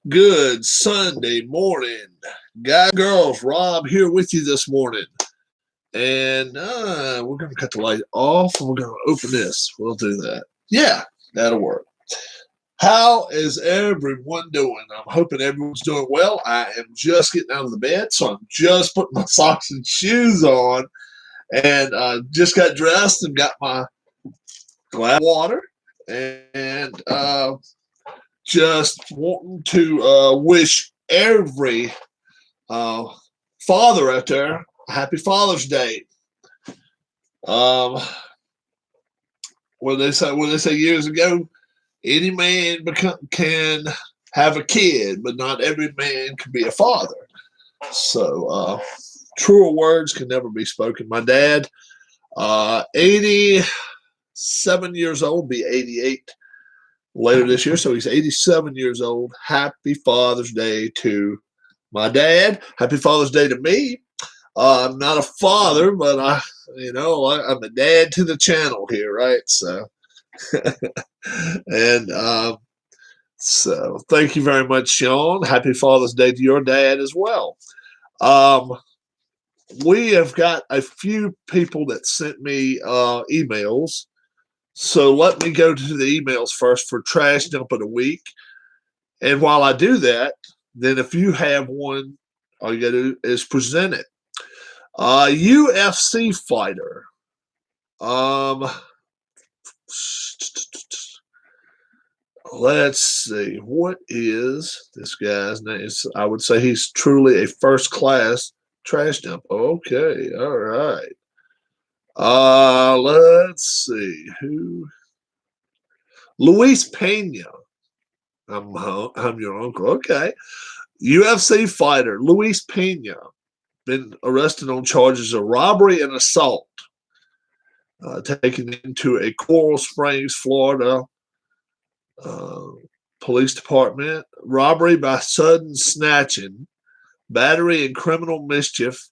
Good Sunday morning, guys, girls. Rob here with you this morning, and we're gonna cut the light off, and we're gonna open this. We'll do that. Yeah, that'll work. How is everyone doing? I'm hoping everyone's doing well. I am just getting out of the bed, so I'm just putting my socks and shoes on, and just got dressed and got my glass of water, and just wanting to wish every father out there happy Father's Day. Um, what they say years ago, any man can have a kid, but not every man can be a father. So truer words can never be spoken. My dad, 87 years old, be 88 later this year, so he's 87 years old. Happy Father's Day to my dad. Happy Father's Day to me. I'm not a father, but I'm a dad to the channel here, right? So, and so thank you very much, Sean. Happy Father's Day to your dad as well. We have got a few people that sent me emails. So let me go to the emails first for Trash Dump of the Week. And while I do that, then if you have one, all you got to do is present it. UFC fighter. Let's see. What is this guy's name? I would say he's truly a first class trash dump. Okay. All right. Let's see. Who? Luis Pena. I'm your uncle. Okay. UFC fighter Luis Pena been arrested on charges of robbery and assault, taken into a Coral Springs, Florida police department. Robbery by sudden snatching, battery and criminal mischief.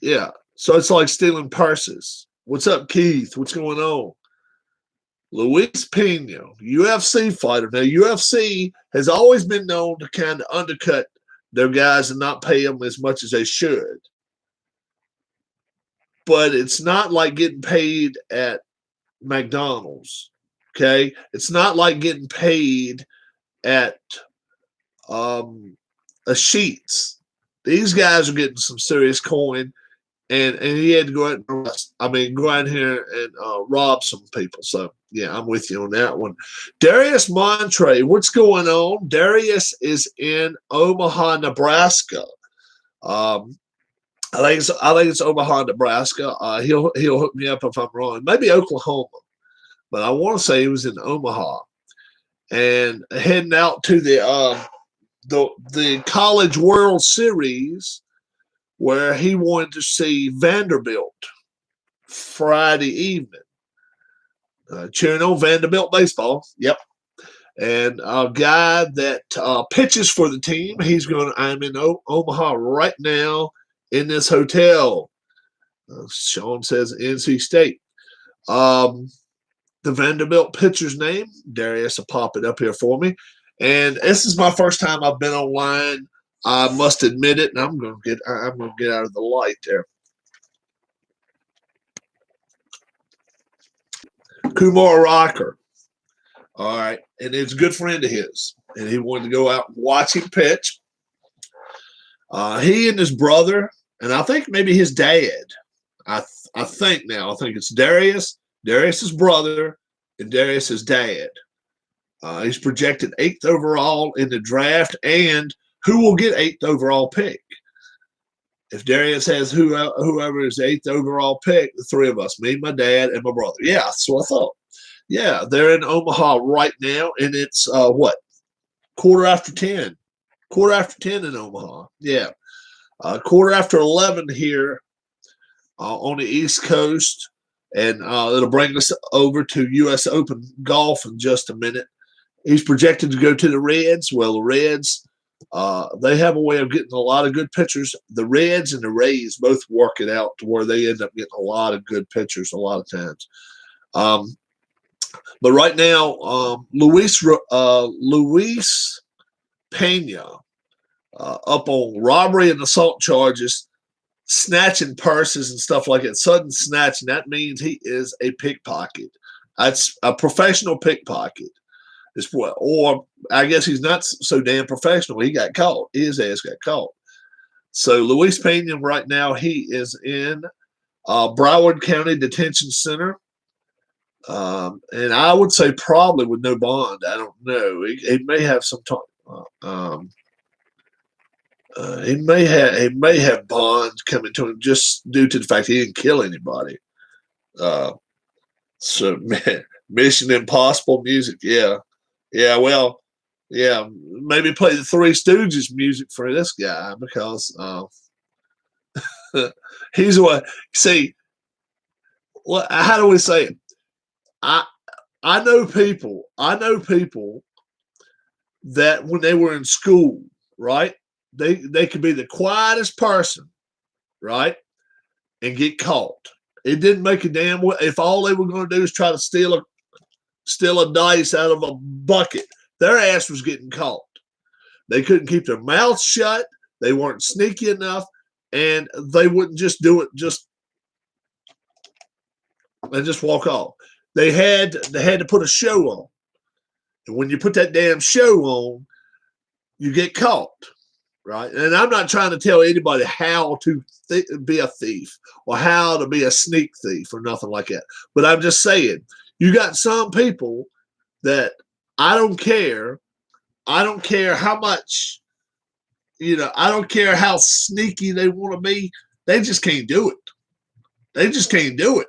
Yeah, so it's like stealing purses. What's up, Keith? What's going on? Luis Pena, UFC fighter. Now, UFC has always been known to kind of undercut their guys and not pay them as much as they should. But it's not like getting paid at McDonald's. Okay, it's not like getting paid at a Sheetz. These guys are getting some serious coin, and he had to go out and arrest. Go out here and rob some people. So yeah, I'm with you on that one. Darius Montre, what's going on? Darius is in Omaha, Nebraska. I think it's Omaha, Nebraska. He'll hook me up if I'm wrong. Maybe Oklahoma, but I want to say he was in Omaha and heading out to the College World Series where he wanted to see Vanderbilt Friday evening. Cheering on Vanderbilt baseball. Yep. And a guy that pitches for the team, I'm in Omaha right now in this hotel. Sean says NC State. The Vanderbilt pitcher's name, Darius will pop it up here for me. And this is my first time I've been online. I must admit it, and I'm gonna get out of the light there. Kumar Rocker. All right, and it's a good friend of his, and he wanted to go out and watch him pitch. He and his brother, and I think maybe his dad. I think it's Darius's brother, and Darius's dad. He's projected 8th overall in the draft, and who will get 8th overall pick? If Darius has whoever is the 8th overall pick, the three of us, me, my dad, and my brother. Yeah, that's what I thought. Yeah, they're in Omaha right now, and it's quarter after 10. Quarter after 10 in Omaha. Yeah. Quarter after 11 here on the East Coast, and it'll bring us over to U.S. Open golf in just a minute. He's projected to go to the Reds. Well, the Reds, they have a way of getting a lot of good pitchers. The Reds and the Rays both work it out to where they end up getting a lot of good pitchers a lot of times. But right now, Luis Pena up on robbery and assault charges, snatching purses and stuff like that. Sudden snatching, that means he is a pickpocket. That's a professional pickpocket. Or I guess he's not so damn professional. He got caught. His ass got caught. So Luis Pena right now, he is in Broward County Detention Center. And I would say probably with no bond. I don't know. He may have some time. He may have bonds coming to him just due to the fact he didn't kill anybody. So man, Mission Impossible music, yeah. Well, yeah. Maybe play the Three Stooges music for this guy because he's what. See, what? How do we say it? I know people. That when they were in school, right? They could be the quietest person, right, and get caught. It didn't make a damn if all they were going to do is try to steal a dice out of a bucket. Their ass was getting caught. They couldn't keep their mouths shut. They weren't sneaky enough, and they wouldn't just do it and just walk off. They had to put a show on, and when you put that damn show on, you get caught. Right. And I'm not trying to tell anybody how to be a thief or how to be a sneak thief or nothing like that. But I'm just saying, you got some people that I don't care. I don't care how much, I don't care how sneaky they want to be. They just can't do it. They just can't do it.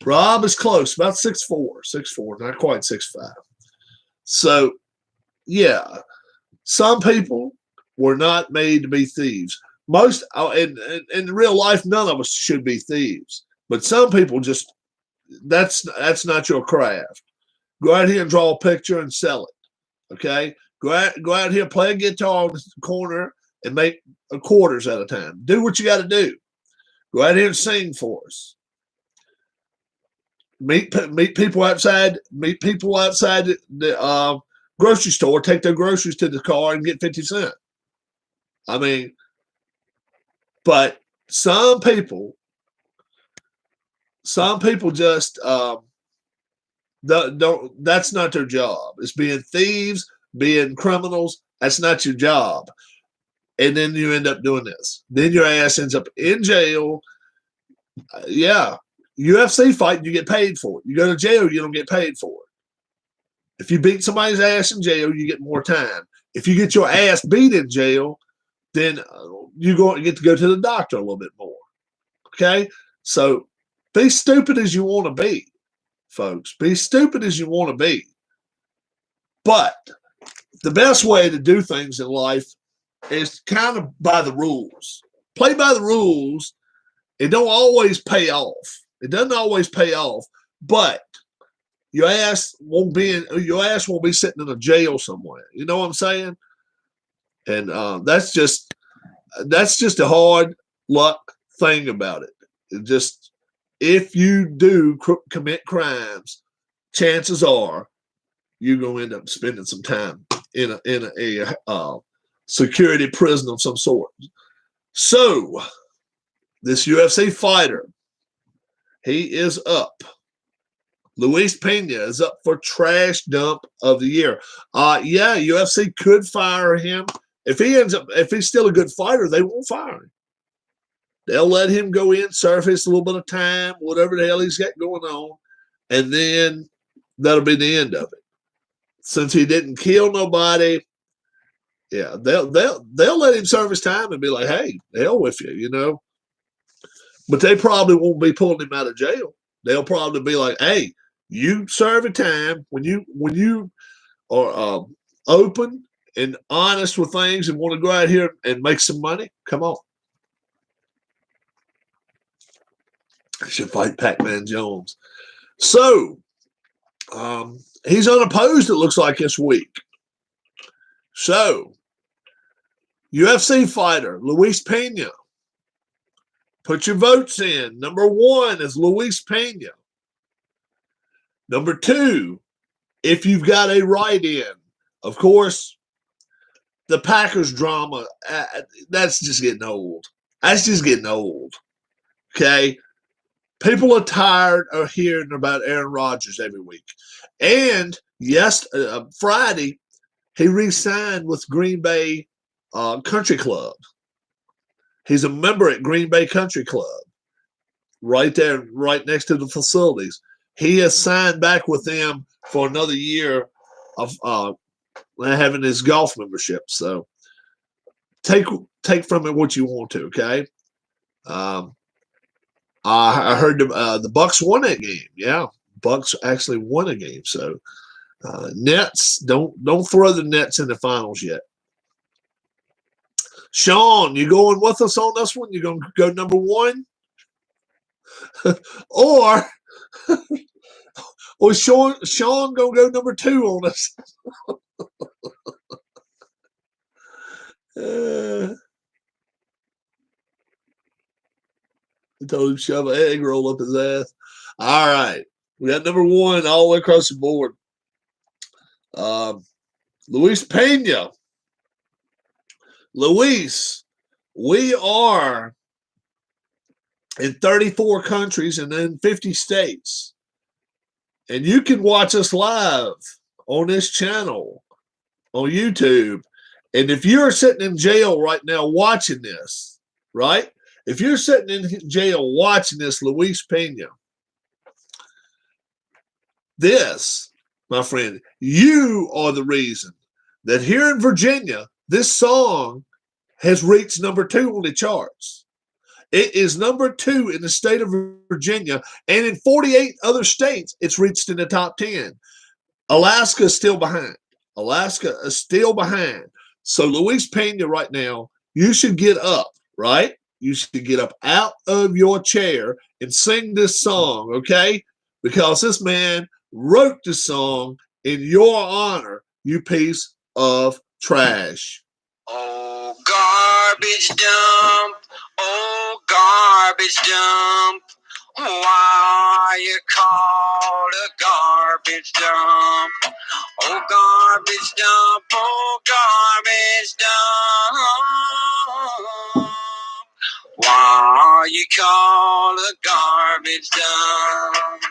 Rob is close, about 6'4", not quite 6'5". So, yeah. Some people were not made to be thieves. Most, in real life, none of us should be thieves. But some people just, that's not your craft. Go out here and draw a picture and sell it. Okay? Go out here, play a guitar on the corner and make quarters at a time. Do what you got to do. Go out here and sing for us. Meet people outside. Meet people outside the grocery store, take their groceries to the car and get 50 cents. I mean, but some people just don't. That's not their job. It's being thieves, being criminals. That's not your job. And then you end up doing this. Then your ass ends up in jail. Yeah, UFC fight, you get paid for it. You go to jail, you don't get paid for it. If you beat somebody's ass in jail, you get more time. If you get your ass beat in jail, then you get to go to the doctor a little bit more. Okay? So be stupid as you want to be, folks. Be stupid as you want to be. But the best way to do things in life is kind of by the rules. Play by the rules. It don't always pay off. It doesn't always pay off, but your ass won't be sitting in a jail somewhere. You know what I'm saying? And that's just a hard luck thing about it. It just, if you do commit crimes, chances are you're gonna end up spending some time in a security prison of some sort. So this UFC fighter, he is up. Luis Pena is up for trash dump of the year. Yeah, UFC could fire him. If he's still a good fighter, they won't fire him. They'll let him go in, surface a little bit of time, whatever the hell he's got going on, and then that'll be the end of it. Since he didn't kill nobody, yeah, they'll let him serve his time and be like, hey, the hell with you, But they probably won't be pulling him out of jail. They'll probably be like, hey, you serve a time when you are open and honest with things and want to go out here and make some money. Come on. I should fight Pac-Man Jones. So he's unopposed, it looks like, this week. So UFC fighter Luis Pena. Put your votes in. Number 1 is Luis Pena. Number 2, if you've got a write-in, Of course, the Packers drama, that's just getting old. That's just getting old. Okay? People are tired of hearing about Aaron Rodgers every week. And yes, Friday, he re-signed with Green Bay Country Club. He's a member at Green Bay Country Club, right there, right next to the facilities. He has signed back with them for another year of having his golf membership. So take from it what you want to. Okay. I heard the Bucks won that game. Yeah, Bucks actually won a game. So Nets, don't throw the Nets in the finals yet. Sean, you going with us on this one? You going to go number one? or Sean going to go number two on us? I told him to shove an egg roll up his ass. All right. We got number one all the way across the board. Luis Pena. Luis, we are in 34 countries and in 50 states. And you can watch us live on this channel on YouTube. And if you're sitting in jail right now watching this, right? If you're sitting in jail watching this, Luis Pena, this, my friend, you are the reason that here in Virginia, this song has reached number 2 on the charts. It is number 2 in the state of Virginia, and in 48 other states, it's reached in the top 10. Alaska is still behind. Alaska is still behind. So Luis Pena right now, you should get up, right? You should get up out of your chair and sing this song, okay? Because this man wrote the song in your honor, you piece of trash. Oh, garbage dump. Oh, garbage dump. Why you called a garbage dump? Oh, garbage dump. Oh, garbage dump. Why you call a garbage dump?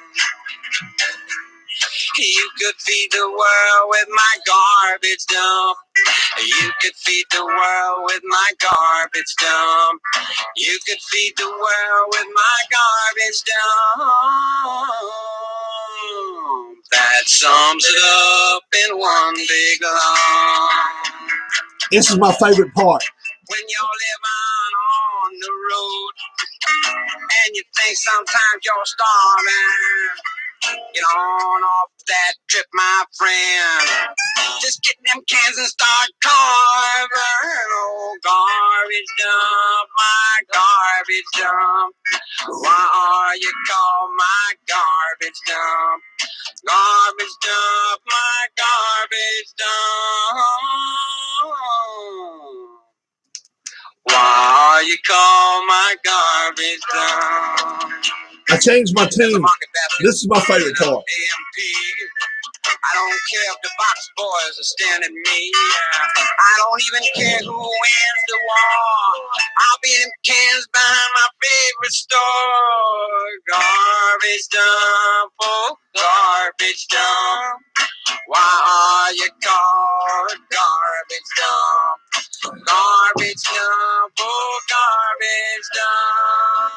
You could feed the world with my garbage dump. You could feed the world with my garbage dump. You could feed the world with my garbage dump. That sums it up in one big lump. This is my favorite part. When you're living on the road and you think sometimes you're starving, get on off that trip, my friend. Just get them cans and start carving. Oh, garbage dump, my garbage dump. Why are you called my garbage dump? Garbage dump, my garbage dump. Why are you called my garbage dump? I changed my tune. This is my favorite part. I don't care if the box boys are standing me. I don't even care who wins the war. I'll be in them cans behind my favorite store. Garbage dump, oh, garbage dump. Why are you called garbage dump? Garbage dump, oh, garbage dump.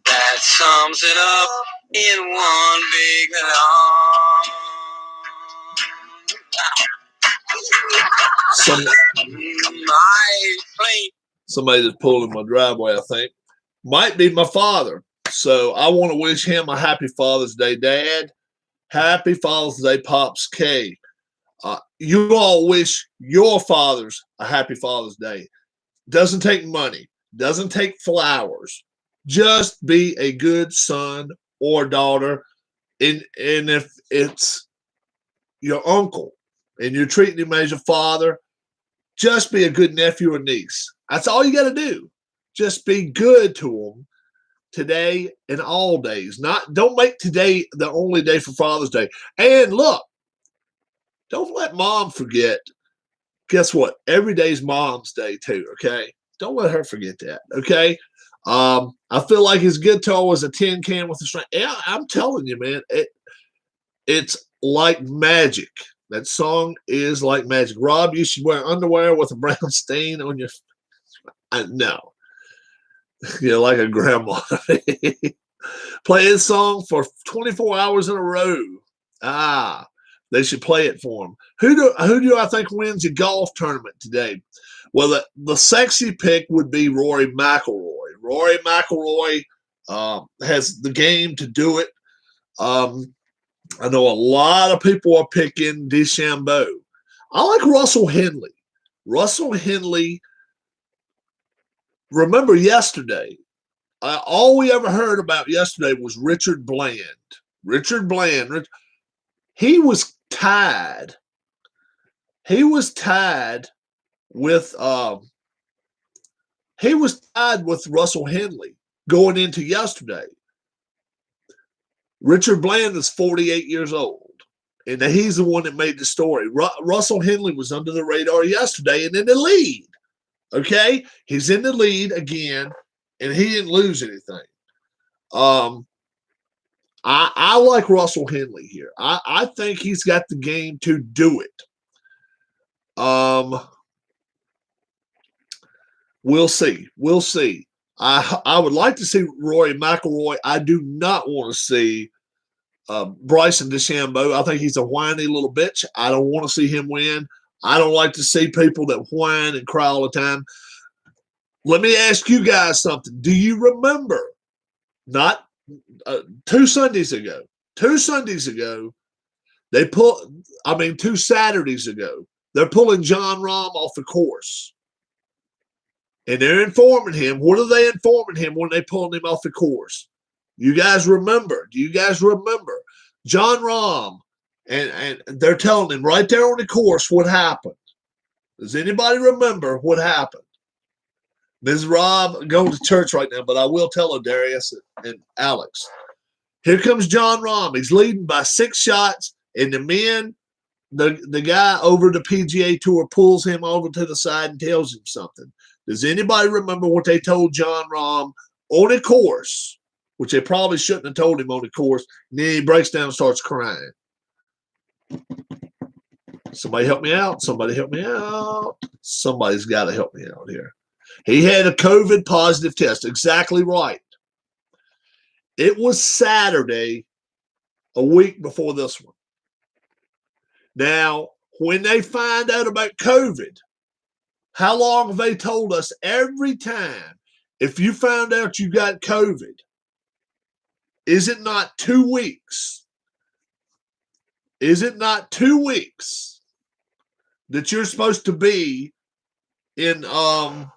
That sums it up in one big lump. Somebody that's pulling my driveway, I think. Might be my father. So I want to wish him a happy Father's Day, Dad. Happy Father's Day, Pops K. You all wish your fathers a happy Father's Day. Doesn't take money. Doesn't take flowers. Just be a good son or daughter. And if it's your uncle and you're treating him as your father, just be a good nephew or niece. That's all you got to do. Just be good to them today and all days. Don't make today the only day for Father's Day. And look, Don't let mom forget. Guess what? Every day's mom's day too, okay? Don't let her forget that, okay? I feel like his guitar was a tin can with a string. Yeah, I'm telling you, man, it's like magic. That song is like magic. Rob, you should wear underwear with a brown stain on your. No, you're like a grandma. Play his song for 24 hours in a row. Ah, they should play it for him. Who do I think wins a golf tournament today? Well, the sexy pick would be Rory McIlroy. Rory McIlroy has the game to do it. I know a lot of people are picking DeChambeau. I like Russell Henley. Russell Henley, remember yesterday, all we ever heard about yesterday was Richard Bland. Richard Bland, he was tied. He was tied with Russell Henley going into yesterday. Richard Bland is 48 years old, and he's the one that made the story. Russell Henley was under the radar yesterday and in the lead. Okay, he's in the lead again, and he didn't lose anything. I like Russell Henley here. I think he's got the game to do it. We'll see. We'll see. I would like to see Rory McIlroy. I do not want to see Bryson DeChambeau. I think he's a whiny little bitch. I don't want to see him win. I don't like to see people that whine and cry all the time. Let me ask you guys something. Do you remember, not 2 Sundays ago, 2 Saturdays ago, they're pulling Jon Rahm off the course. And they're informing him. What are they informing him when they pulling him off the course? You guys remember? Do you guys remember? Jon Rahm, and they're telling him right there on the course what happened. Does anybody remember what happened? Ms. Rob going to church right now, but I will tell her, Darius and Alex. Here comes Jon Rahm. He's leading by 6 shots, and the guy over the PGA Tour pulls him over to the side and tells him something. Does anybody remember what they told Jon Rahm on the course, which they probably shouldn't have told him on the course, and then he breaks down and starts crying? Somebody help me out. Somebody help me out. Somebody's got to help me out here. He had a COVID positive test. Exactly right. It was Saturday, a week before this one. Now, when they find out about COVID, how long have they told us every time? If you found out you got COVID, is it not 2 weeks? Is it not 2 weeks that you're supposed to be in, kind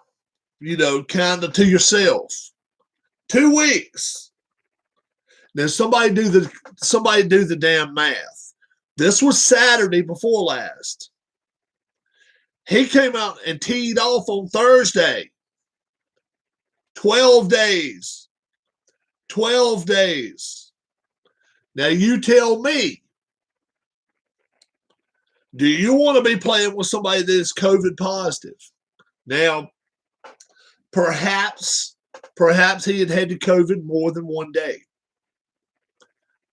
of to yourself? 2 weeks. Now somebody do the damn math. This was Saturday before last. He came out and teed off on Thursday. 12 days. 12 days. Now you tell me, do you want to be playing with somebody that is COVID positive? Now, perhaps he had the COVID more than 1 day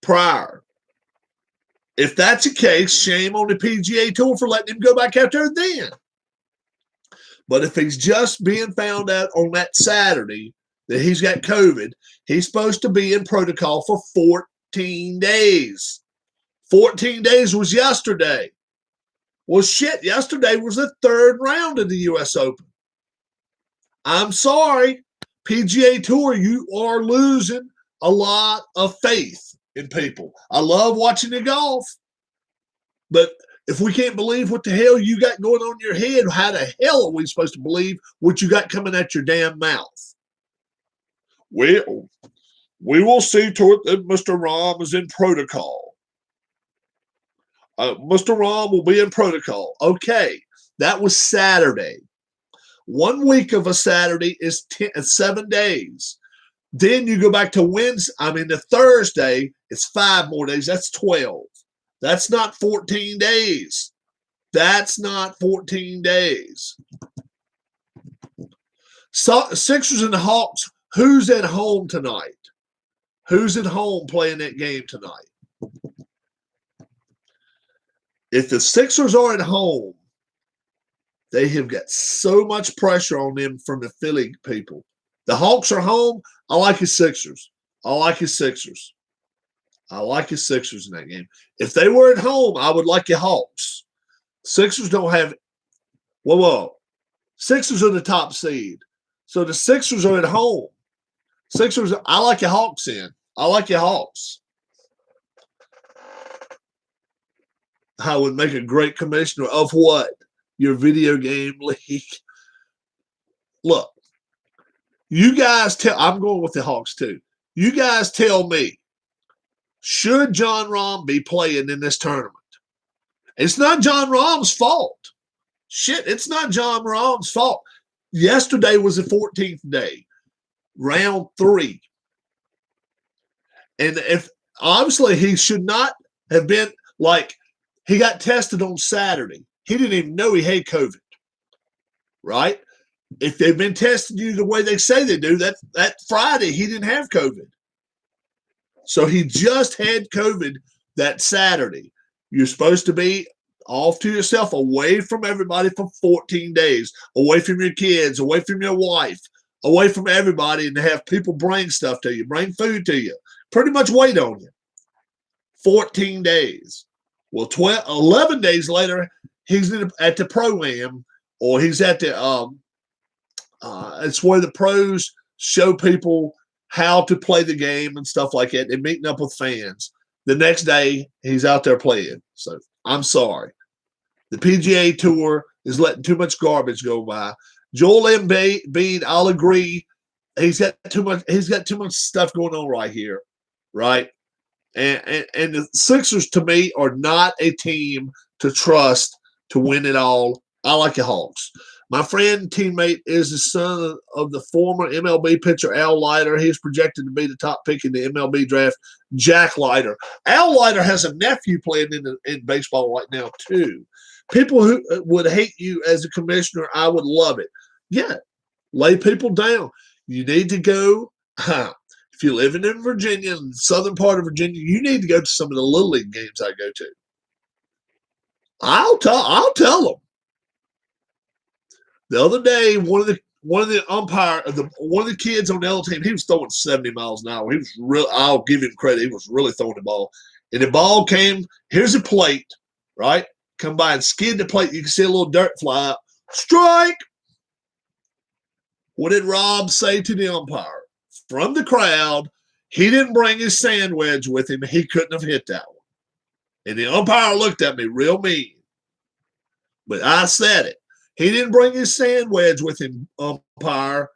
prior. If that's the case, shame on the PGA Tour for letting him go back out there then. But if he's just being found out on that Saturday that he's got COVID, he's supposed to be in protocol for 14 days. 14 days was yesterday. Well, shit, yesterday was the 3rd round of the U.S. Open. I'm sorry, PGA Tour, you are losing a lot of faith in people. I love watching the golf, but if we can't believe what the hell you got going on in your head, how the hell are we supposed to believe what you got coming out your damn mouth? Well, we will see to it that Mr. Rahm is in protocol. Mr. Rahm will be in protocol. Okay, that was Saturday. 1 week of a Saturday is 7 days. Then you go back to the Thursday, it's 5 more days. That's 12. That's not 14 days. That's not 14 days. So, Sixers and the Hawks, who's at home tonight? Who's at home playing that game tonight? If the Sixers are at home, they have got so much pressure on them from the Philly people. The Hawks are home. I like his Sixers. I like his Sixers. I like his Sixers in that game. If they were at home, I would like your Hawks. Sixers don't have – whoa. Sixers are the top seed. So the Sixers are at home. Sixers, I like your Hawks in. I like your Hawks. I would make a great commissioner of what? Your video game league. Look, you guys tell – I'm going with the Hawks too. You guys tell me, should Jon Rahm be playing in this tournament? It's not Jon Rahm's fault. Shit, it's not Jon Rahm's fault. Yesterday was the 14th day, round 3. And if obviously he should not have been like he got tested on Saturday. He didn't even know he had COVID, right? If they've been testing you the way they say they do, that Friday he didn't have COVID. So he just had COVID that Saturday. You're supposed to be off to yourself, away from everybody for 14 days, away from your kids, away from your wife, away from everybody, and to have people bring stuff to you, bring food to you, pretty much wait on you. 14 days. Well, 11 days later, he's at the Pro-Am, or he's at the it's where the pros show people how to play the game and stuff like that. They're meeting up with fans. The next day, he's out there playing. So I'm sorry. The PGA Tour is letting too much garbage go by. Joel Embiid, I'll agree. He's got too much stuff going on right here, right? And the Sixers, to me, are not a team to trust to win it all. I like the Hawks. My friend and teammate is the son of the former MLB pitcher Al Leiter. He's projected to be the top pick in the MLB draft, Jack Leiter. Al Leiter has a nephew playing in baseball right now, too. People who would hate you as a commissioner, I would love it. Yeah, lay people down. You need to go. If you're living in Virginia, in the southern part of Virginia, you need to go to some of the Little League games I go to. I'll tell them. The other day, one of the kids on the other team, he was throwing 70 miles an hour. He was real. I'll give him credit. He was really throwing the ball. And the ball came, here's a plate, right? Come by and skid the plate. You can see a little dirt fly out. Strike! What did Rob say to the umpire? From the crowd, he didn't bring his sand wedge with him. He couldn't have hit that one. And the umpire looked at me real mean. But I said it. He didn't bring his sand wedge with him, umpire.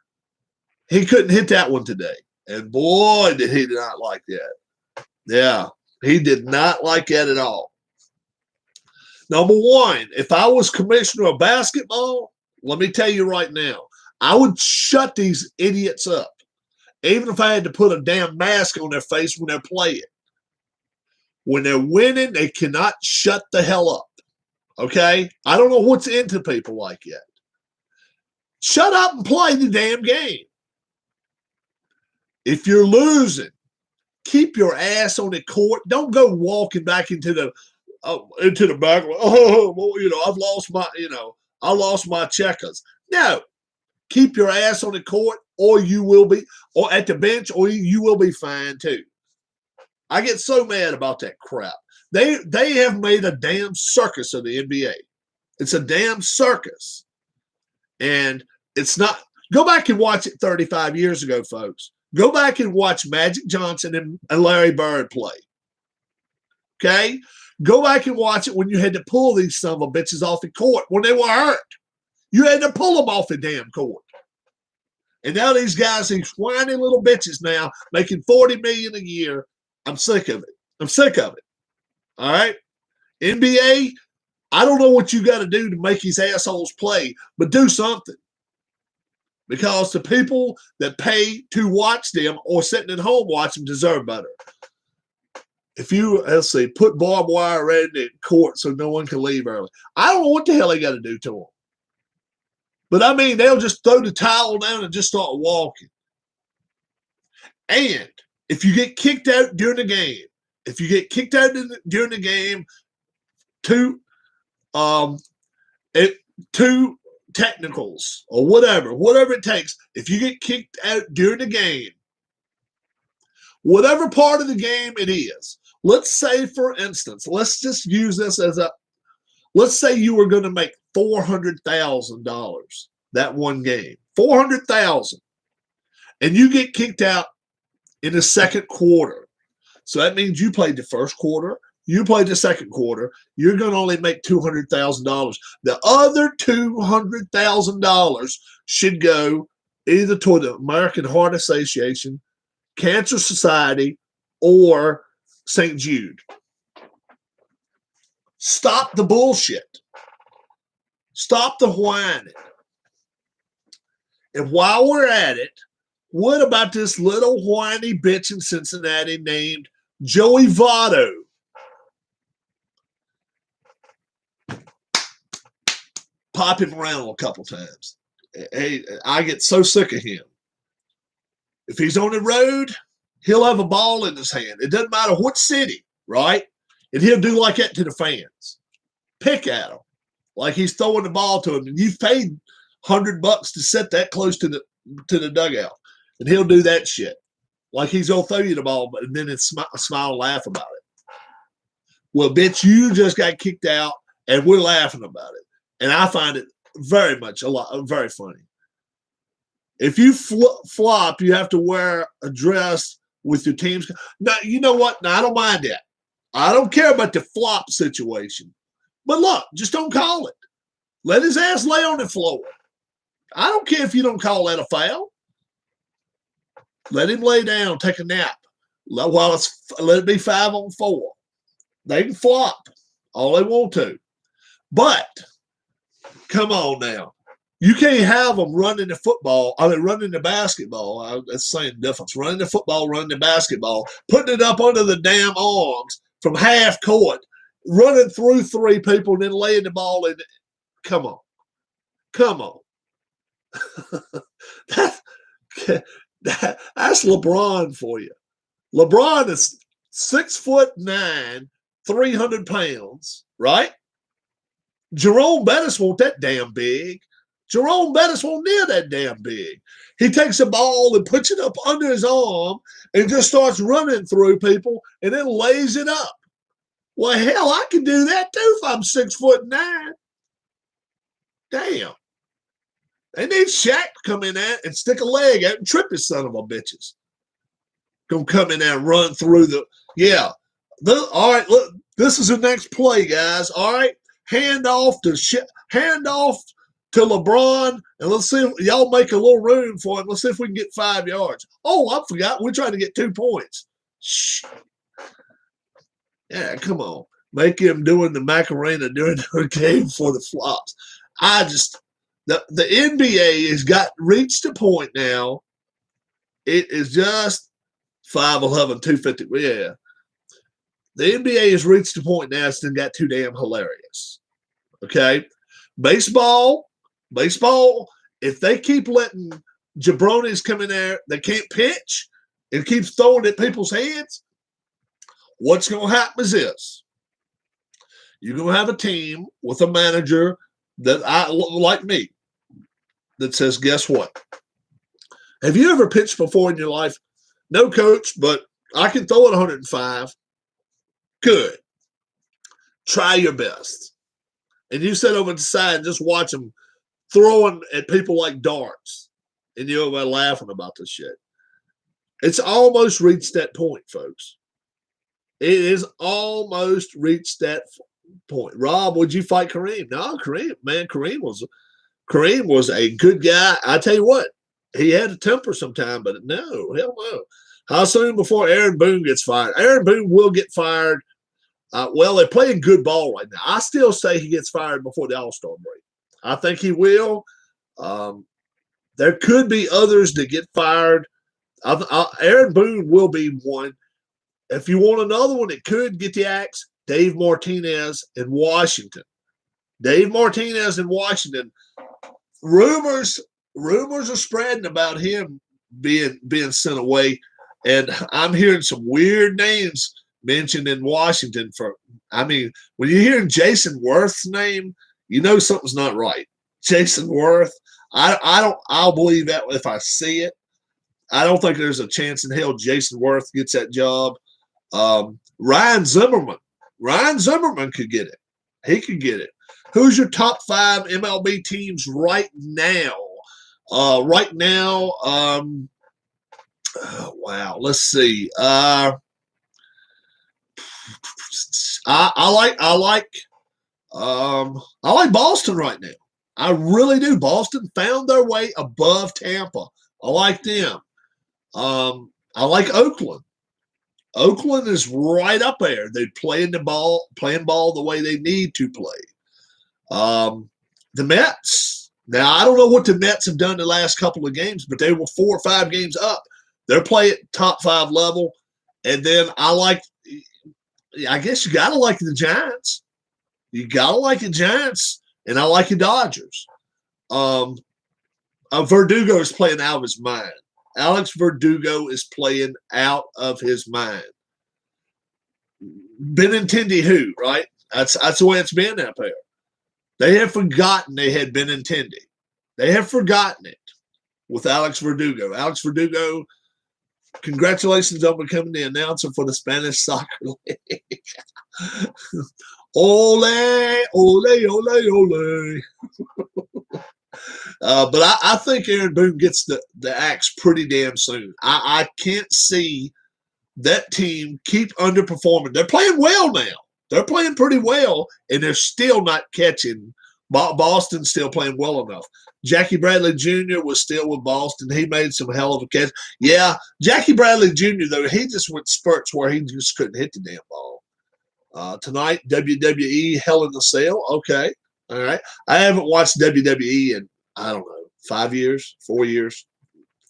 He couldn't hit that one today. And boy, did he not like that. Yeah, he did not like that at all. Number one, if I was commissioner of basketball, let me tell you right now, I would shut these idiots up. Even if I had to put a damn mask on their face when they're playing. When they're winning, they cannot shut the hell up. Okay? I don't know what's into people like that. Shut up and play the damn game. If you're losing, keep your ass on the court. Don't go walking back into the back. Oh, well, I lost my checkers. No. Keep your ass on the court, or you will be, or at the bench, or you will be fine too. I get so mad about that crap. They have made a damn circus of the NBA. It's a damn circus. And it's not – go back and watch it 35 years ago, folks. Go back and watch Magic Johnson and Larry Bird play. Okay? Go back and watch it when you had to pull these son of a bitches off the court when they were hurt. You had to pull them off the damn court. And now these guys, these whiny little bitches now, making $40 million a year. I'm sick of it. All right? NBA, I don't know what you got to do to make these assholes play, but do something. Because the people that pay to watch them or sitting at home watching deserve better. if you, let's see, put barbed wire around the court so no one can leave early. I don't know what the hell they got to do to them. But I mean, they'll just throw the towel down and just start walking. And if you get kicked out during the game, during the game, two technicals or whatever it takes, if you get kicked out during the game, whatever part of the game it is, let's say, for instance, let's just use this as let's say you were going to make $400,000 that one game, $400,000, and you get kicked out in the second quarter. So that means you played the first quarter, you played the second quarter, you're going to only make $200,000. The other $200,000 should go either toward the American Heart Association, Cancer Society, or St. Jude. Stop the bullshit. Stop the whining. And while we're at it, what about this little whiny bitch in Cincinnati named Joey Votto? Pop him around a couple times. Hey, I get so sick of him. If he's on the road, he'll have a ball in his hand. It doesn't matter what city, right? And he'll do like that to the fans. Pick at him like he's throwing the ball to him. And you've paid $100 to sit that close to the dugout. And he'll do that shit. Like he's going to throw you the ball, but then it's smile and laugh about it. Well, bitch, you just got kicked out, and we're laughing about it. And I find it very funny. If you flop, you have to wear a dress with your team's. Now, you know what? Now, I don't mind that. I don't care about the flop situation. But look, just don't call it. Let his ass lay on the floor. I don't care if you don't call that a foul. Let him lay down, take a nap. Let it be 5-on-4. They can flop all they want to. But come on now. You can't have them running the basketball. That's the same difference. Running the football, running the basketball, putting it up under the damn arms from half court, running through three people, and then laying the ball in. Come on. That's LeBron for you. LeBron is 6'9", 300 pounds, right? Jerome Bettis won't that damn big. Jerome Bettis won't near that damn big. He takes a ball and puts it up under his arm and just starts running through people and then lays it up. Well, hell, I can do that too if I'm 6'9". Damn. They need Shaq to come in there and stick a leg out and trip his son of a bitches. Gonna come in there and run through all right, look, this is the next play, guys. All right. Hand off to LeBron, and let's see if y'all make a little room for him. Let's see if we can get 5 yards. Oh, I forgot. We're trying to get 2 points. Shh. Yeah, come on. Make him doing the Macarena during the game for the flops. The NBA has reached a point now. It is just 5'11", 250. Yeah. The NBA has reached a point now it's got too damn hilarious. Okay? Baseball, if they keep letting jabronis come in there, they can't pitch and keep throwing at people's heads, what's going to happen is this. You're going to have a team with a manager like me that says, guess what? Have you ever pitched before in your life? No, coach, but I can throw it 105. Good. Try your best. And you sit over to the side and just watch them throwing at people like darts. And you're laughing about this shit. It's almost reached that point, folks. It is almost reached that point. Rob, would you fight Kareem? No, Kareem was a good guy. I tell you what, he had a temper sometime, but no, hell no. How soon before Aaron Boone gets fired? Aaron Boone will get fired. Well, they're playing good ball right now. I still say he gets fired before the All-Star break. I think he will. There could be others that get fired. Aaron Boone will be one. if you want another one that could get the axe, Dave Martinez in Washington. Dave Martinez in Washington. Rumors are spreading about him being sent away, and I'm hearing some weird names mentioned in Washington. When you're hearing Jason Worth's name, you know something's not right. Jason Worth. I'll believe that if I see it. I don't think there's a chance in hell Jason Worth gets that job. Ryan Zimmerman. Ryan Zimmerman could get it. He could get it. Who's your top 5 MLB teams right now? Wow. Let's see. I like Boston right now. I really do. Boston found their way above Tampa. I like them. I like Oakland. Oakland is right up there. They're playing ball the way they need to play. The Mets. Now, I don't know what the Mets have done the last couple of games, but they were 4 or 5 games up. They're playing top 5 level. And then I guess you got to like the Giants. You got to like the Giants, and I like the Dodgers. Verdugo is playing out of his mind. Alex Verdugo is playing out of his mind. Benintendi who, right? That's the way it's been up there. They have forgotten they had Benintendi. They have forgotten it with Alex Verdugo. Alex Verdugo, congratulations on becoming the announcer for the Spanish Soccer League. Ole, ole, ole, ole. But I think Aaron Boone gets the axe pretty damn soon. I can't see that team keep underperforming. They're playing well now. They're playing pretty well, and they're still not catching. Boston's still playing well enough. Jackie Bradley Jr. was still with Boston. He made some hell of a catch. Yeah, Jackie Bradley Jr., though, he just went spurts where he just couldn't hit the damn ball. Tonight, WWE Hell in a Cell. Okay. All right. I haven't watched WWE in, I don't know, 5 years, 4 years.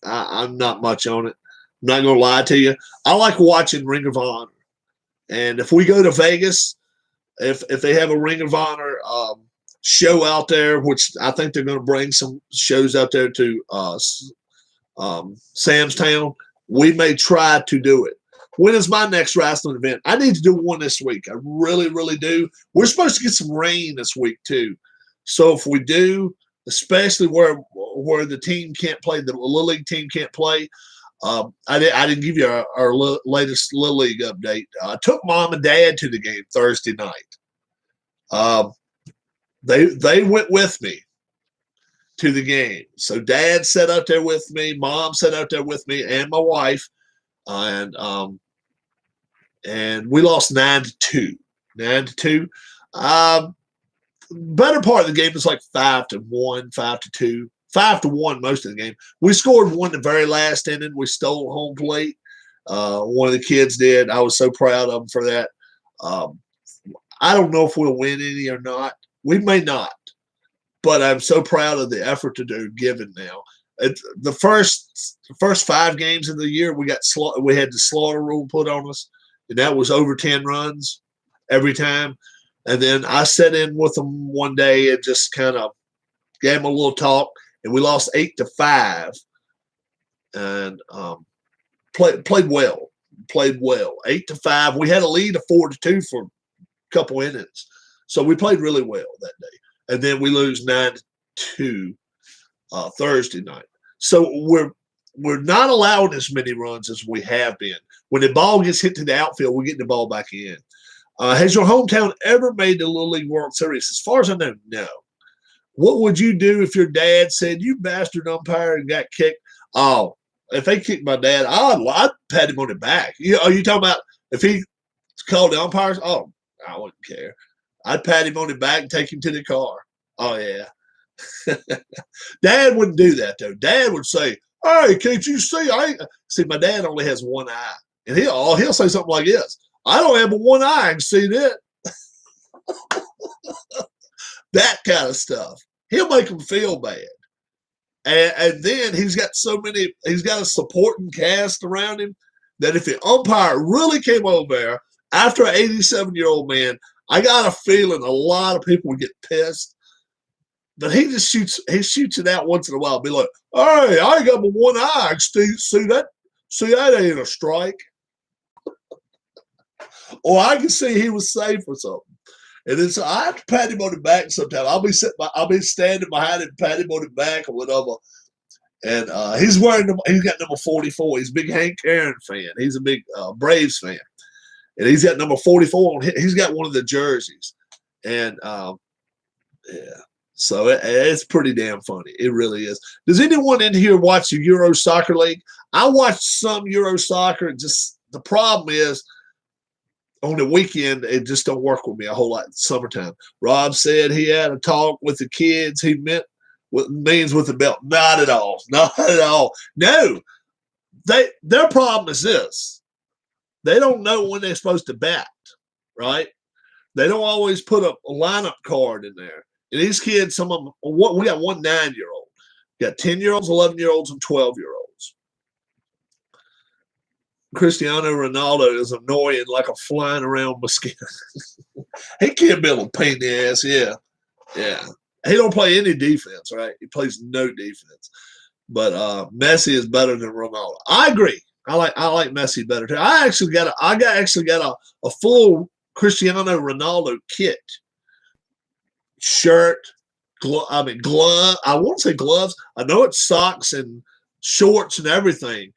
I'm not much on it. I'm not going to lie to you. I like watching Ring of Honor. And if we go to Vegas, if they have a Ring of Honor show out there, which I think they're going to bring some shows out there to Sam's Town, we may try to do it. When is my next wrestling event? I need to do one this week. I really, really do. We're supposed to get some rain this week, too. So if we do, especially where the team can't play, the Little League team can't play, I didn't give you our latest Little League update. I took Mom and Dad to the game Thursday night. They went with me to the game. So Dad sat out there with me, Mom sat out there with me, and my wife, and we lost 9-2. 9-2. Better part of the game was like 5-1, 5-2. 5-1 most of the game. We scored one the very last inning. We stole home plate. One of the kids did. I was so proud of them for that. I don't know if we'll win any or not. We may not, but I'm so proud of the effort that they're giving now. The first 5 games of the year, we had the slaughter rule put on us, and that was over 10 runs every time. And then I sat in with them one day and just kind of gave them a little talk, and we lost 8-5, and played well. Played well. 8-5. We had a lead of 4-2 for a couple innings, so we played really well that day. And then we lose 9-2 Thursday night. So we're not allowing as many runs as we have been. When the ball gets hit to the outfield, we get the ball back in. Has your hometown ever made the Little League World Series? As far as I know, no. What would you do if your dad said, "You bastard umpire," and got kicked? Oh, if they kicked my dad, I'd pat him on the back. Are you talking about if he called the umpires? Oh, I wouldn't care. I'd pat him on the back and take him to the car. Oh, yeah. Dad wouldn't do that, though. Dad would say, "Hey, can't you see? See, my dad only has one eye." And he'll say something like this: "I don't have but one eye and see that." That kind of stuff. He'll make him feel bad. And then he's got a supporting cast around him that if the umpire really came over there after an 87-year-old man, I got a feeling a lot of people would get pissed. But he just shoots it out once in a while. Be like, hey, I got my one eye. See that ain't a strike. Or I can see he was safe or something. And then so I have to pat him on the back sometimes. I'll be standing behind him, pat him on the back or whatever. And he's got number 44. He's a big Hank Aaron fan. He's a big Braves fan. And he's got number 44 on. He's got one of the jerseys. And yeah. So it's pretty damn funny. It really is. Does anyone in here watch the Euro Soccer League? I watched some Euro Soccer. Just the problem is on the weekend, it just don't work with me a whole lot in summertime. Rob said he had a talk with the kids. He meant what means with the belt. Not at all. Not at all. No. Their problem is this. They don't know when they're supposed to bat, right? They don't always put a lineup card in there. And these kids, some of them, we got one 9-year-old. We got 10-year-olds, 11-year-olds, and 12-year-olds. Cristiano Ronaldo is annoying like a flying around mosquito. He can't be able to paint the ass. Yeah. Yeah. He don't play any defense, right? He plays no defense. But Messi is better than Ronaldo. I agree. I like Messi better too. I actually got a full Cristiano Ronaldo kit. Shirt, glove. I won't say gloves. I know it's socks and shorts and everything.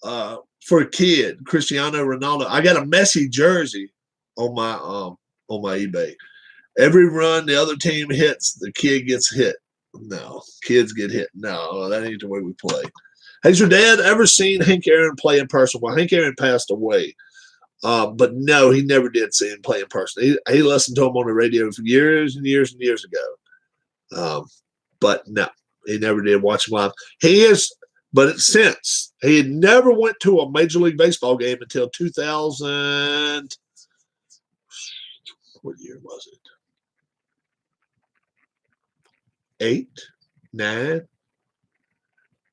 For a kid, Cristiano Ronaldo. I got a Messi jersey on my eBay. Every run the other team hits, the kid gets hit. No, kids get hit. No, that ain't the way we play. Has your dad ever seen Hank Aaron play in person? Well, Hank Aaron passed away. But no, he never did see him play in person. He listened to him on the radio for years and years and years ago. But no, he never did watch him live. But since he had never went to a Major League Baseball game until 2000. What year was it? 8, 9. It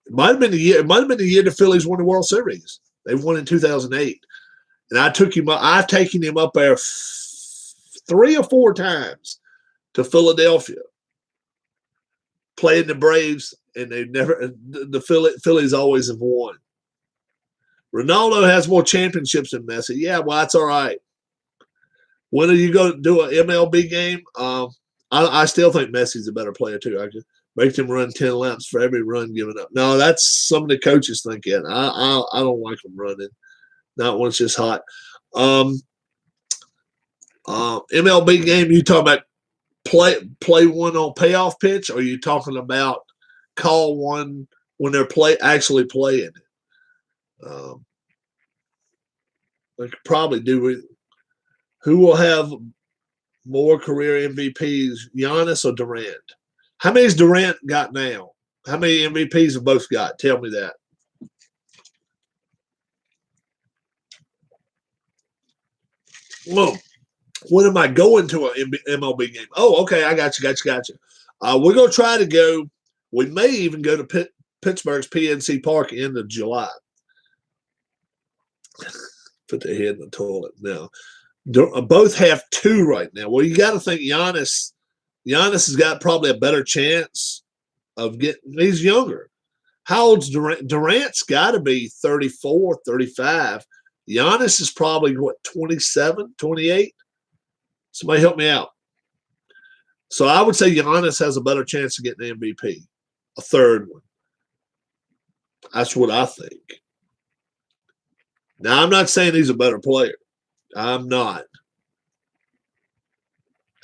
might have been the year. It might have been the year the Phillies won the World Series. They won in 2008. And I've taken him up there 3 or 4 times to Philadelphia, playing the Braves, and the Phillies always have won. Ronaldo has more championships than Messi. Yeah, well, that's all right. When are you going to do an MLB game? I still think Messi's a better player too. I could make him run 10 laps for every run given up. No, that's some of the coaches thinking. I don't like them running. Not when it's just hot. MLB game, you talking about play one on payoff pitch, or are you talking about call one when they're actually playing it? They could probably do it. Who will have more career MVPs, Giannis or Durant? How many's Durant got now? How many MVPs have both got? Tell me that. Whoa. When am I going to an MLB game? Oh, okay. I got you. We're going to try to go. We may even go to Pittsburgh's PNC Park end of July. Put their head in the toilet now. Both have 2 right now. Well, you got to think Giannis has got probably a better chance of getting – he's younger. How old's Durant? Durant's got to be 34, 35. Giannis is probably, 27, 28? Somebody help me out. So I would say Giannis has a better chance of getting an MVP, a third one. That's what I think. Now, I'm not saying he's a better player. I'm not.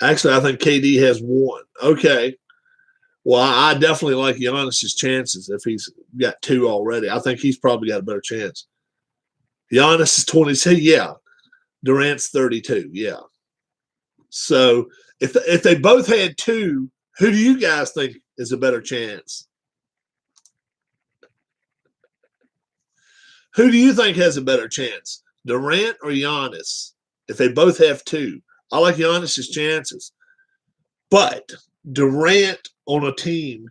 Actually, I think KD has 1. Okay. Well, I definitely like Giannis's chances if he's got 2 already. I think he's probably got a better chance. Giannis is 22. Yeah. Durant's 32. Yeah. So if they both had 2, who do you guys think is a better chance? Who do you think has a better chance, Durant or Giannis? If they both have 2, I like Giannis's chances. But Durant on a team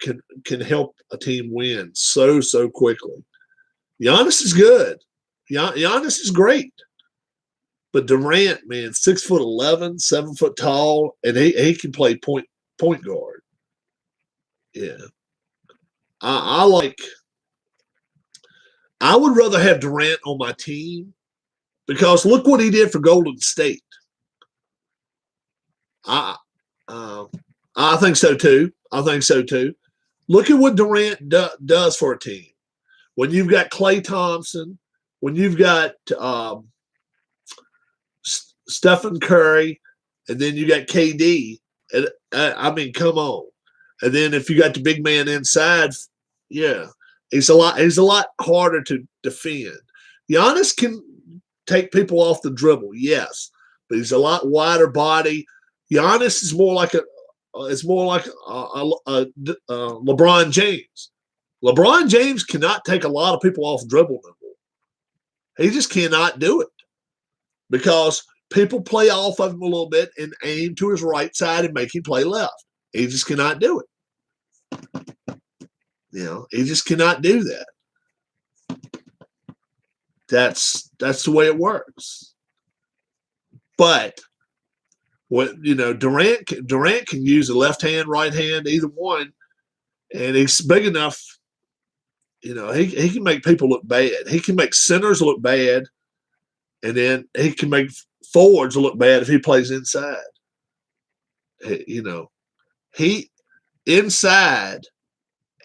can help a team win so quickly. Giannis is good. Giannis is great. But Durant, man, 6'11", 7 foot tall, and he can play point guard. Yeah. I like I would rather have Durant on my team because look what he did for Golden State. I uh, I think so too. I think so too. Look at what Durant does for a team. When you've got Klay Thompson, when you've got Stephen Curry, and then you got KD. And, I mean, come on. And then if you got the big man inside, yeah, he's a lot harder to defend. Giannis can take people off the dribble, yes, but he's a lot wider body. Giannis is more like LeBron James. LeBron James cannot take a lot of people off dribble no more. He just cannot do it because people play off of him a little bit and aim to his right side and make him play left. He just cannot do it. He just cannot do that. That's the way it works. But Durant can use the left hand, right hand, either one, and he's big enough. He can make people look bad. He can make centers look bad, and then he can make forwards look bad if he plays inside. He inside,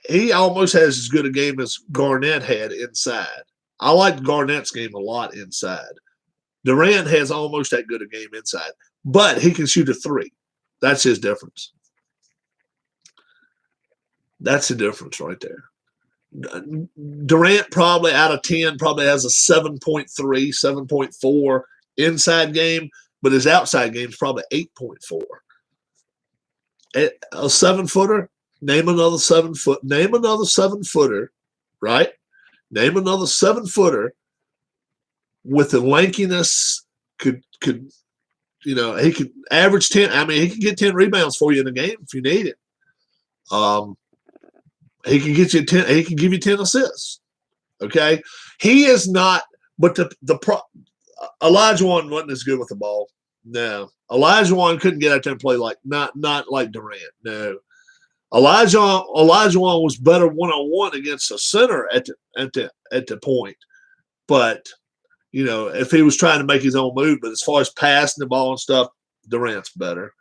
he almost has as good a game as Garnett had inside. I like Garnett's game a lot inside. Durant has almost that good a game inside, but he can shoot a three. That's his difference. That's the difference right there. Durant probably out of 10 probably has a 7.3, 7.4 inside game, but his outside game is probably 8.4. A 7-footer, name another 7-footer, right? Name another 7-footer with the lankiness could he could average 10. I mean, he can get 10 rebounds for you in a game if you need it. He can get you 10. He can give you 10 assists. Okay, he is not. But Olajuwon wasn't as good with the ball. No, Olajuwon couldn't get out there and play not like Durant. No, Olajuwon was better one-on-one against a center at the point. But if he was trying to make his own move, but as far as passing the ball and stuff, Durant's better.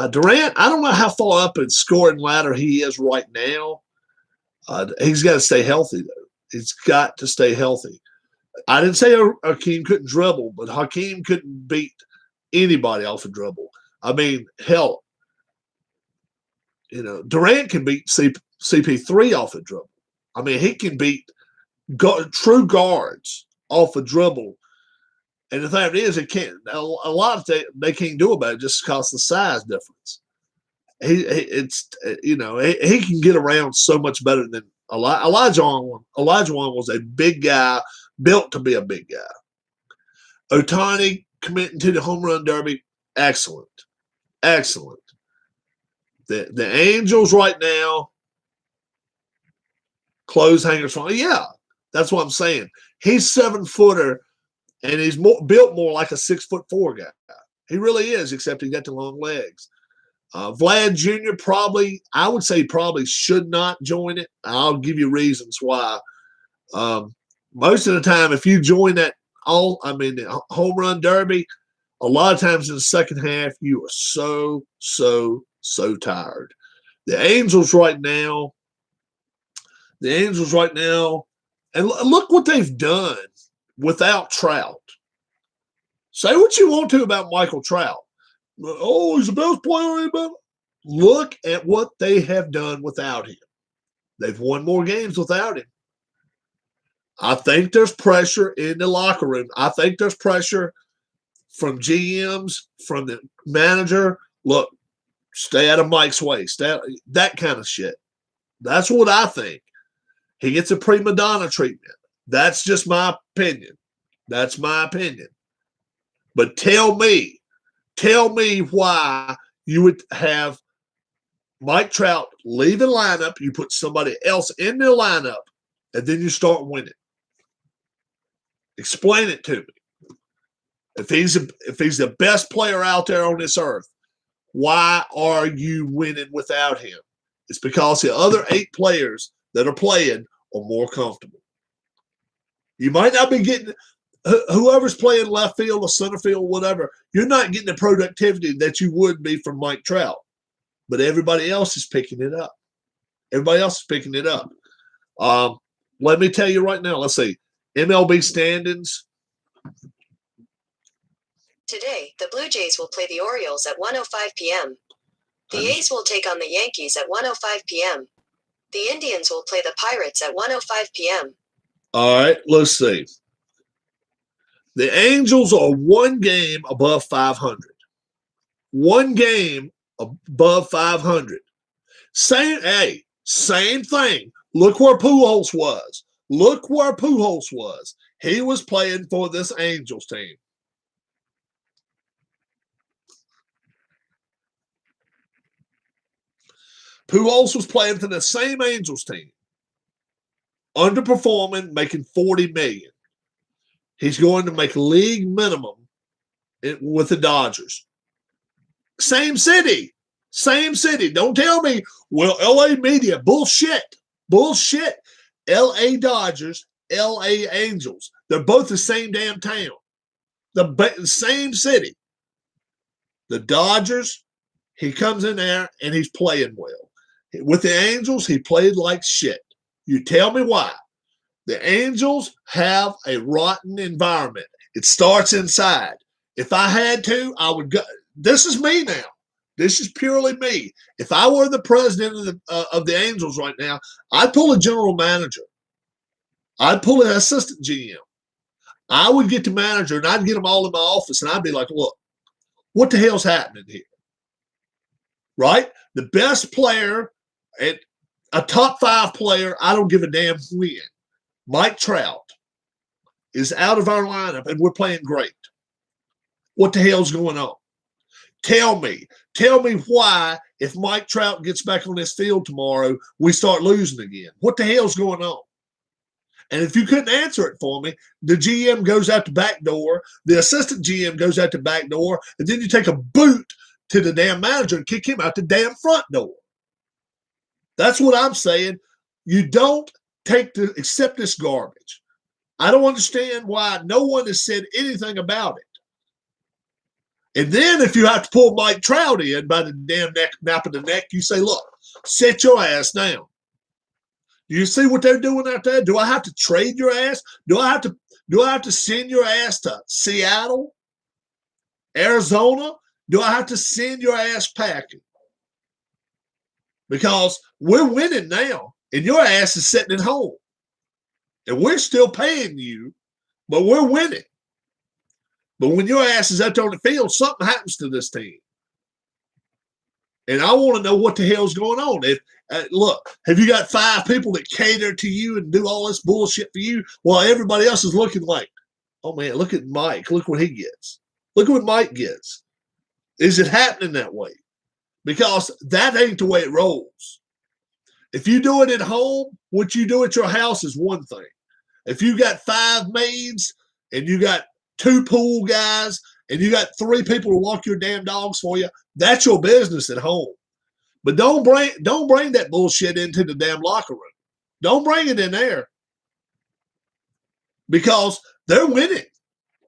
Durant, I don't know how far up in scoring ladder he is right now. He's got to stay healthy, though. He's got to stay healthy. I didn't say Hakeem couldn't dribble, but Hakeem couldn't beat anybody off a dribble. I mean, hell, Durant can beat CP3 off a dribble. I mean, he can beat true guards off a dribble. And the thing is, it can't. A lot of they can't do about it just because of the size difference. He can get around so much better than Olajuwon. Olajuwon was a big guy, built to be a big guy. Ohtani committing to the home run derby, excellent. The Angels right now, clothes hangers. Yeah, that's what I'm saying. He's 7-footer. And he's built more like a 6'4" guy. He really is, except he got the long legs. Vlad Jr. I would say should not join it. I'll give you reasons why. Most of the time, if you join the home run derby, a lot of times in the second half, you are so tired. The Angels right now, and look what they've done without Trout. Say what you want to about Michael Trout. Oh, he's the best player ever. Look at what they have done without him. They've won more games without him. I think there's pressure in the locker room. I think there's pressure from GMs, from the manager. Look, stay out of Mike's way. That kind of shit. That's what I think. He gets a prima donna treatment. That's just my opinion. But tell me why you would have Mike Trout leave the lineup. You put somebody else in the lineup and then you start winning. Explain it to me. If he's the best player out there on this earth, why are you winning without him? It's because the other 8 players that are playing are more comfortable. You might not be getting whoever's playing left field or center field, whatever. You're not getting the productivity that you would be from Mike Trout, but everybody else is picking it up. Everybody else is picking it up. Let me tell you right now. Let's see, MLB standings. Today, the Blue Jays will play the Orioles at 1:05 p.m. The A's will take on the Yankees at 1:05 p.m. The Indians will play the Pirates at 1:05 p.m. All right, let's see. The Angels are 1 game above 500. 1 game above 500. Same thing. Look where Pujols was. Look where Pujols was. He was playing for this Angels team. Pujols was playing for the same Angels team. Underperforming, making $40 million. He's going to make league minimum with the Dodgers. Same city. Same city. Don't tell me, well, LA media, bullshit. Bullshit. LA Dodgers, LA Angels. They're both the same damn town. The same city. The Dodgers, he comes in there and he's playing well. With the Angels, he played like shit. You tell me why. The Angels have a rotten environment. It starts inside. If I had to, I would go. This is me now. This is purely me. If I were the president of the Angels right now, I'd pull a general manager. I'd pull an assistant GM. I would get the manager and I'd get them all in my office and I'd be like, look, what the hell's happening here? Right? The best player, a top 5 player, I don't give a damn when. Mike Trout is out of our lineup and we're playing great. What the hell's going on? Tell me why, if Mike Trout gets back on this field tomorrow, we start losing again. What the hell's going on? And if you couldn't answer it for me, the GM goes out the back door, the assistant GM goes out the back door, and then you take a boot to the damn manager and kick him out the damn front door. That's what I'm saying. You don't accept this garbage. I don't understand why no one has said anything about it. And then if you have to pull Mike Trout in by the damn nape of the neck, you say, look, sit your ass down. Do you see what they're doing out there? Do I have to trade your ass? Do I have to send your ass to Seattle, Arizona? Do I have to send your ass packing? Because we're winning now, and your ass is sitting at home. And we're still paying you, but we're winning. But when your ass is out there on the field, something happens to this team. And I want to know what the hell's going on. Look, have you got 5 people that cater to you and do all this bullshit for you while everybody else is looking like, oh, man, look at Mike. Look what he gets. Look what Mike gets. Is it happening that way? Because that ain't the way it rolls. If you do it at home, what you do at your house is one thing. If you got 5 maids and you got 2 pool guys and you got 3 people to walk your damn dogs for you, that's your business at home. But don't bring that bullshit into the damn locker room. Don't bring it in there. Because they're winning.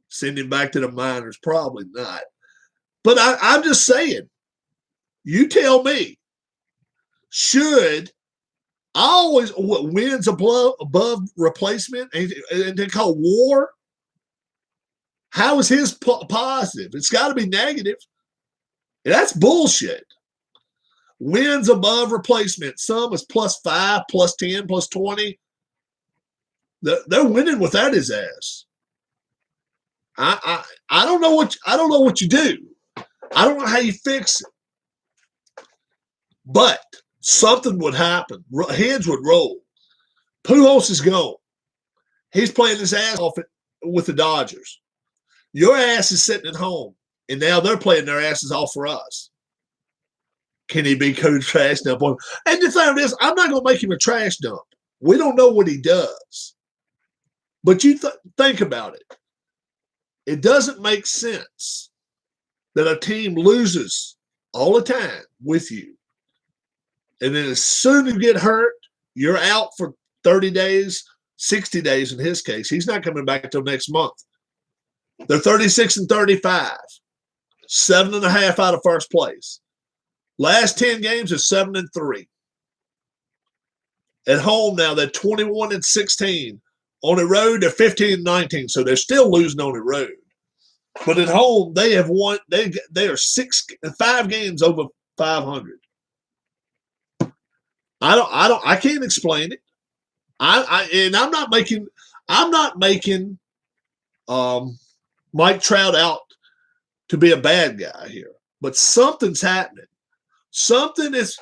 Send him back to the minors, probably not. But I'm just saying, you tell me, should I always wins above replacement and they call WAR? How is his positive? It's got to be negative. That's bullshit. Wins above replacement. Some is +5, +10, +20. They're winning without his ass. I don't know what you do. I don't know how you fix it. But something would happen. Heads would roll. Pujols is gone. He's playing his ass off with the Dodgers. Your ass is sitting at home, and now they're playing their asses off for us. Can he be coach trash dump on? And the thing is, I'm not going to make him a trash dump. We don't know what he does. But you think about it. It doesn't make sense that a team loses all the time with you. And then as soon as you get hurt, you're out for 30 days, 60 days in his case. He's not coming back until next month. They're 36-35, 7.5 out of first place. Last 10 games is 7-3. At home now, they're 21-16. On the road, they're 15-19, so they're still losing on the road. But at home, they have won. They are 5 games over 500. I can't explain it. I'm not making Mike Trout out to be a bad guy here. But something's happening. Something is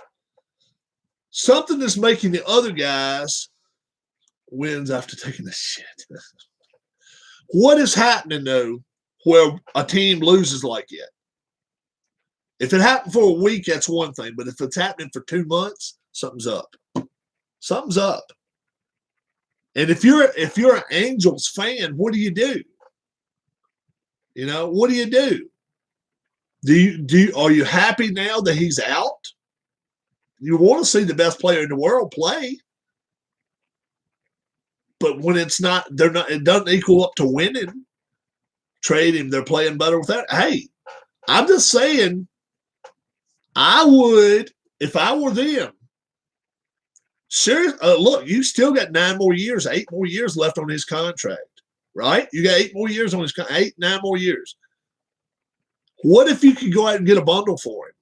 making the other guys wins after taking the shit. What is happening though where a team loses like that? If it happened for a week, that's one thing. But if it's happening for 2 months, something's up. Something's up. And if you're an Angels fan, what do you do? You know, what do you do? Are you happy now that he's out? You want to see the best player in the world play. But when it's not, it doesn't equal up to winning. Trade him, they're playing better without. Hey, I'm just saying, I would, if I were them. Serious, look, you still got 9 more years, 8 more years left on his contract, right? You got 8 more years on his 9 more years. What if you could go out and get a bundle for him?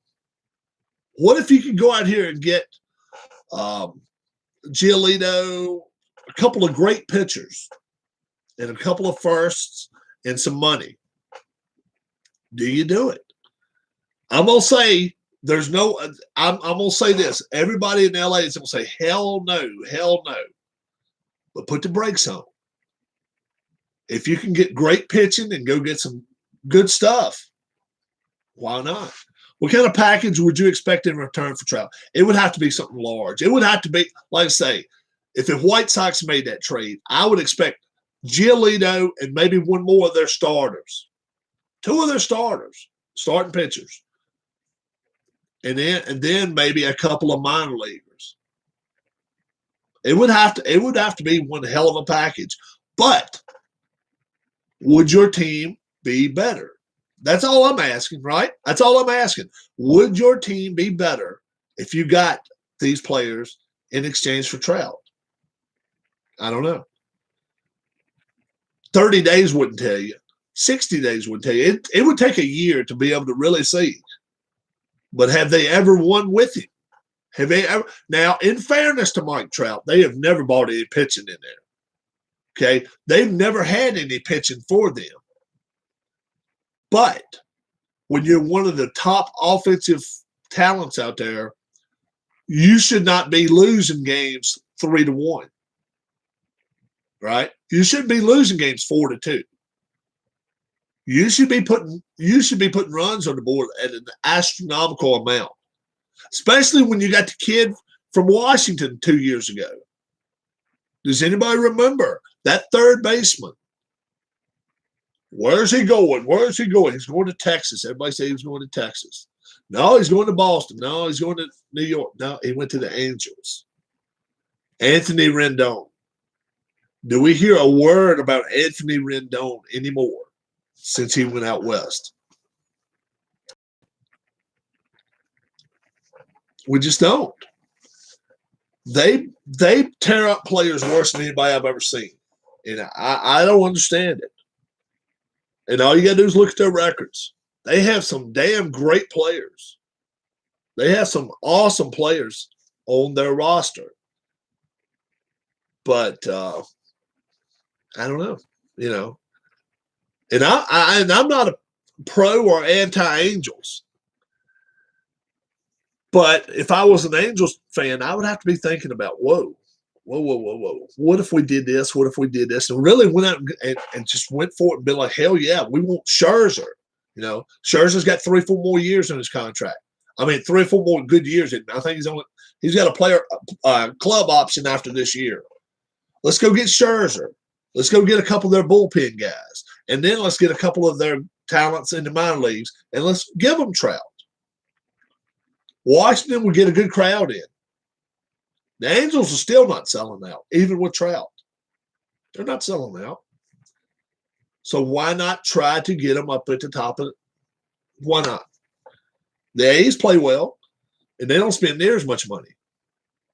What if you could go out here and get Giolito, a couple of great pitchers, and a couple of firsts and some money? Do you do it? I'm gonna say there's no. I'm gonna say this. Everybody in LA is gonna say hell no, hell no. But put the brakes on. If you can get great pitching and go get some good stuff, why not? What kind of package would you expect in return for Trout? It would have to be something large. It would have to be, like I say, if the White Sox made that trade, I would expect Giolito and maybe one more of their starters. 2 of their starters, starting pitchers. And then maybe a couple of minor leaguers. It would have to be one hell of a package. But would your team be better? That's all I'm asking, right? That's all I'm asking. Would your team be better if you got these players in exchange for Trout? I don't know. 30 days wouldn't tell you. 60 days wouldn't tell you. It would take a year to be able to really see. But have they ever won with him? Have they ever? Now, in fairness to Mike Trout, they have never bought any pitching in there. Okay? They've never had any pitching for them. But when you're one of the top offensive talents out there, you should not be losing games 3-1. Right? You shouldn't be losing games 4-2. You should be putting runs on the board at an astronomical amount, especially when you got the kid from Washington 2 years ago. Does anybody remember that third baseman? Where's he going? Where's he going? He's going to Texas. Everybody say he's going to Texas. No, he's going to Boston. No, he's going to New York. No, he went to the Angels. Anthony Rendon. Do we hear a word about Anthony Rendon anymore since he went out west? We just don't. They tear up players worse than anybody I've ever seen. And I don't understand it. And all you got to do is look at their records. They have some damn great players. They have some awesome players on their roster. But I don't know, you know. And I'm not a pro or anti-Angels. But if I was an Angels fan, I would have to be thinking about, whoa. What if we did this? What if we did this? And really went out and just went for it and been like, hell yeah, we want Scherzer. You know, Scherzer's got 3-4 more years on his contract. I mean, 3 or 4 more good years. I think he's only He's got a player club option after this year. Let's go get Scherzer. Let's go get a couple of their bullpen guys. And then let's get a couple of their talents in the minor leagues, and let's give them Trout. Washington will get a good crowd in. The Angels are still not selling out, even with Trout. They're not selling out. So why not try to get them up at the top of it? Why not? The A's play well, and they don't spend near as much money.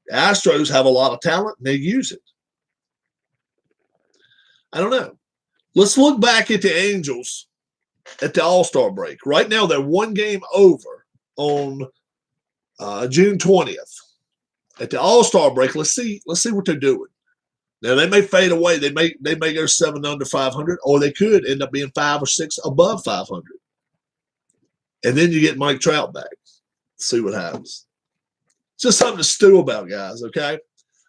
The Astros have a lot of talent, and they use it. I don't know. Let's look back at the Angels at the All-Star break. Right now, they're one game over on June 20th. At the All-Star break, let's see what they're doing. Now, they may fade away. They may go 7 under 500, or they could end up being 5 or 6 above 500. And then you get Mike Trout back. See what happens. It's just something to stew about, guys, okay?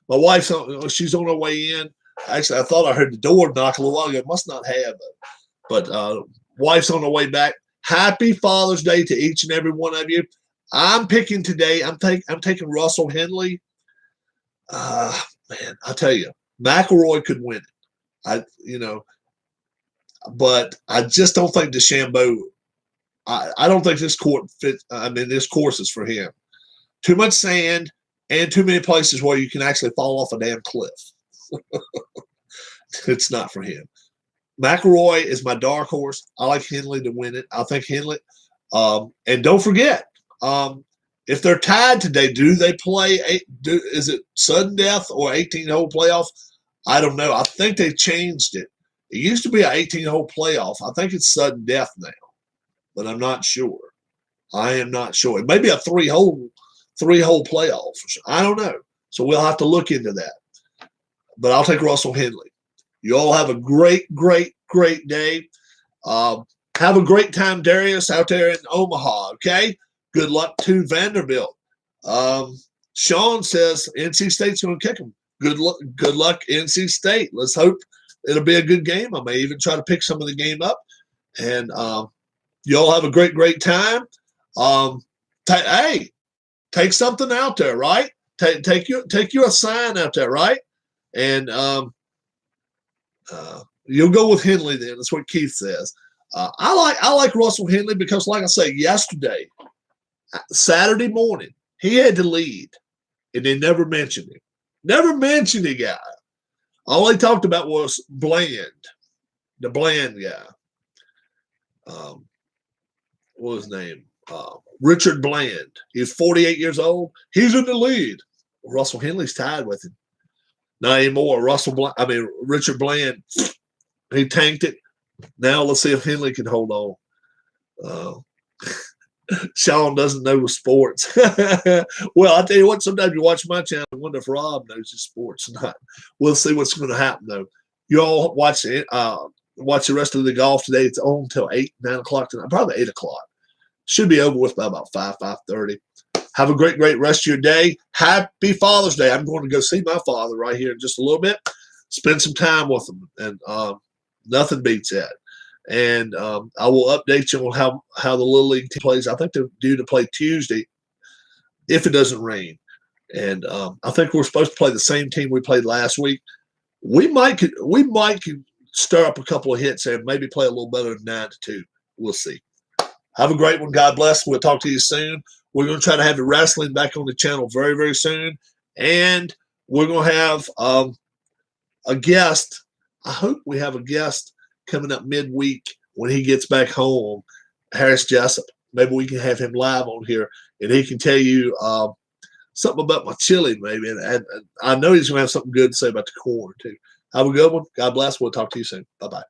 My wife's she's on her way in. Actually, I thought I heard the door knock a little while ago. Must not have it. But wife's on her way back. Happy Father's Day to each and every one of you. I'm picking today. I'm taking Russell Henley. Man, I tell you, McElroy could win it. But I just don't think DeChambeau. I don't think this court fits. I mean, this course is for him. Too much sand and too many places where you can actually fall off a damn cliff. It's not for him. McElroy is my dark horse. I like Henley to win it. I think Henley. And don't forget, if they're tied today, do they play? Is it sudden death or 18-hole playoff? I don't know. I think they changed it. It used to be an 18-hole playoff. I think it's sudden death now, but I'm not sure. I am not sure. It may be a three-hole playoff. I don't know. So we'll have to look into that. But I'll take Russell Henley. You all have a great, great, great day. Have a great time, Darius, out there in Omaha, okay? Good luck to Vanderbilt. Sean says NC State's going to kick them. Good luck, NC State. Let's hope it'll be a good game. I may even try to pick some of the game up. And you all have a great, great time. Hey, take something out there, right? Take you a sign out there, right? And you'll go with Henley then. That's what Keith says. I like Russell Henley because, like I say, yesterday, Saturday morning, he had to lead, and they never mentioned him. Never mentioned the guy. All they talked about was Bland, the Bland guy. What was his name? Richard Bland. He's 48 years old. He's in the lead. Russell Henley's tied with him. Not anymore. Richard Bland, he tanked it. Now let's see if Henley can hold on. Sean doesn't know sports. Well, I'll tell you what, sometimes you watch my channel and wonder if Rob knows his sports or not. We'll see what's going to happen, though. You all watch the rest of the golf today. It's on until 8, 9 o'clock tonight, probably 8 o'clock. Should be over with by about 5:30. Have a great, great rest of your day. Happy Father's Day. I'm going to go see my father right here in just a little bit, spend some time with him, and nothing beats that. And I will update you on how the Little League team plays. I think they're due to play Tuesday if it doesn't rain. And I think we're supposed to play the same team we played last week. We might could stir up a couple of hits and maybe play a little better than 9-2. We'll see. Have a great one. God bless. We'll talk to you soon. We're going to try to have the wrestling back on the channel very, very soon. And we're going to have a guest. I hope we have a guest coming up midweek when he gets back home, Harris Jessup. Maybe we can have him live on here, and he can tell you something about my chili, maybe. And I know he's going to have something good to say about the corn, too. Have a good one. God bless. We'll talk to you soon. Bye-bye.